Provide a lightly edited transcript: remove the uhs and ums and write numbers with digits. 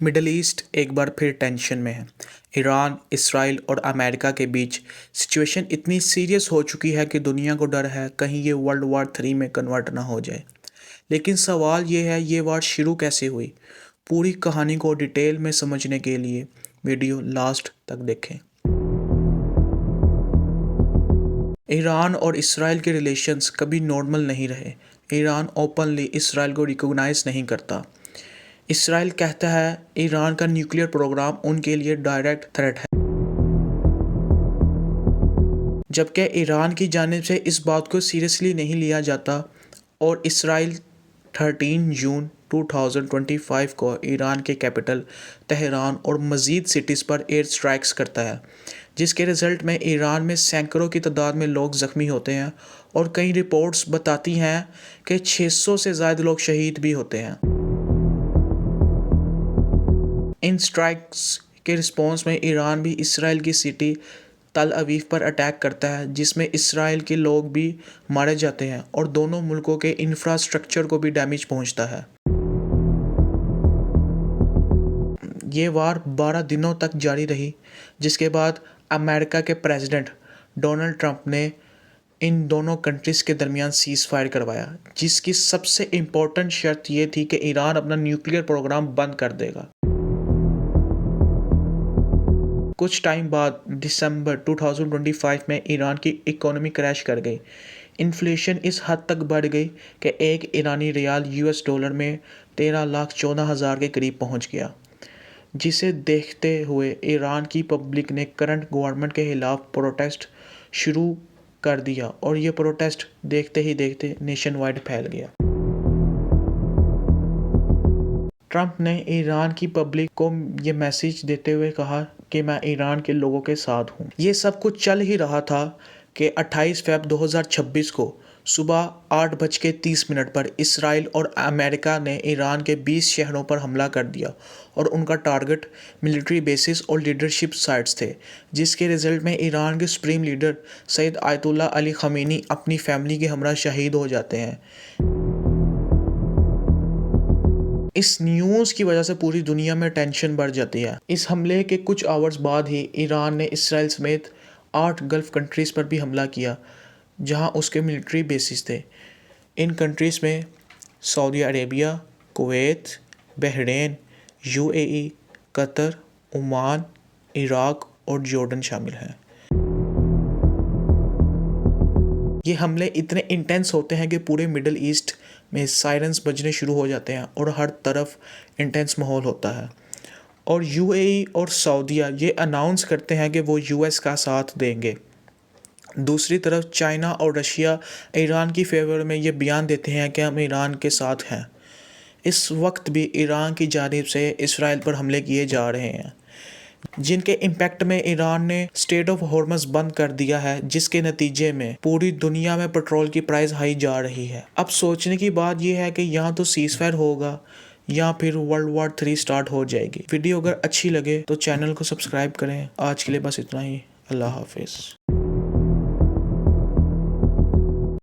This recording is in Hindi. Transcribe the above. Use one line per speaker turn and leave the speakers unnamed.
मिडल ईस्ट एक बार फिर टेंशन में है। ईरान, इसराइल और अमेरिका के बीच सिचुएशन इतनी सीरियस हो चुकी है कि दुनिया को डर है कहीं ये वर्ल्ड वार 3 में कन्वर्ट ना हो जाए। लेकिन सवाल ये है, ये वार शुरू कैसे हुई? पूरी कहानी को डिटेल में समझने के लिए वीडियो लास्ट तक देखें। ईरान और इसराइल के रिलेशंस कभी नॉर्मल नहीं रहे। ईरान ओपनली इसराइल को रिकॉग्नाइज नहीं करता। इसराइल कहता है ईरान का न्यूक्लियर प्रोग्राम उनके लिए डायरेक्ट थ्रेट है, जबकि ईरान की जानिब से इस बात को सीरियसली नहीं लिया जाता। और इसराइल 13 जून 2025 को ईरान के कैपिटल तेहरान और मज़ीद सिटीज़ पर एयर स्ट्राइक्स करता है, जिसके रिज़ल्ट में ईरान में सैकड़ों की तादाद में लोग ज़ख्मी होते हैं और कई रिपोर्ट्स बताती हैं कि 600 से ज़्यादा लोग शहीद भी होते हैं। इन स्ट्राइक्स के रिस्पॉन्स में ईरान भी इसराइल की सिटी तल अवीव पर अटैक करता है, जिसमें इसराइल के लोग भी मारे जाते हैं और दोनों मुल्कों के इंफ्रास्ट्रक्चर को भी डैमेज पहुंचता है। ये वार 12 दिनों तक जारी रही, जिसके बाद अमेरिका के प्रेसिडेंट डोनाल्ड ट्रंप ने इन दोनों कंट्रीज़ के दरमियान सीज़ फायर करवाया, जिसकी सबसे इम्पोर्टेंट शर्त ये थी कि ईरान अपना न्यूक्लियर प्रोग्राम बंद कर देगा। कुछ टाइम बाद दिसंबर 2025 में ईरान की इकोनॉमी क्रैश कर गई। इन्फ्लेशन इस हद तक बढ़ गई कि एक ईरानी रियाल यूएस डॉलर में 13,14,000 के करीब पहुंच गया, जिसे देखते हुए ईरान की पब्लिक ने करंट गवर्नमेंट के खिलाफ प्रोटेस्ट शुरू कर दिया और ये प्रोटेस्ट देखते ही देखते नेशन वाइड फैल गया। ट्रंप ने ईरान की पब्लिक को ये मैसेज देते हुए कहा कि मैं ईरान के लोगों के साथ हूँ। ये सब कुछ चल ही रहा था कि 28 फरवरी 2026 को सुबह 8:30 पर इसराइल और अमेरिका ने ईरान के 20 शहरों पर हमला कर दिया और उनका टारगेट मिलिट्री बेसिस और लीडरशिप साइट्स थे, जिसके रिजल्ट में ईरान के supreme leader Syed Ayatollah Ali Khamenei अपनी फैमिली के हमरा शहीद हो जाते हैं। इस न्यूज़ की वजह से पूरी दुनिया में टेंशन बढ़ जाती है। इस हमले के कुछ आवर्स बाद ही ईरान ने इसराइल समेत 8 गल्फ़ कंट्रीज़ पर भी हमला किया, जहां उसके मिलिट्री बेसिस थे। इन कंट्रीज़ में Saudi Arabia, Kuwait, Bahrain, UAE, Qatar, Oman, Iraq और जॉर्डन शामिल हैं। ये हमले इतने इंटेंस होते हैं कि पूरे मिडल ईस्ट में सायरन्स बजने शुरू हो जाते हैं और हर तरफ इंटेंस माहौल होता है। और यूएई और सऊदीया ये अनाउंस करते हैं कि वो यूएस का साथ देंगे। दूसरी तरफ चाइना और रशिया ईरान की फेवर में ये बयान देते हैं कि हम ईरान के साथ हैं। इस वक्त भी ईरान की जानिब से इसराइल पर हमले किए जा रहे हैं, जिनके इम्पैक्ट में ईरान ने स्टेट ऑफ हॉर्मस बंद कर दिया है, जिसके नतीजे में पूरी दुनिया में पेट्रोल की प्राइस हाई जा रही है। अब सोचने की बात यह है कि यहाँ तो सीज़ फायर होगा या फिर वर्ल्ड वार 3 स्टार्ट हो जाएगी। वीडियो अगर अच्छी लगे तो चैनल को सब्सक्राइब करें। आज के लिए बस इतना ही। अल्लाह हाफिज़।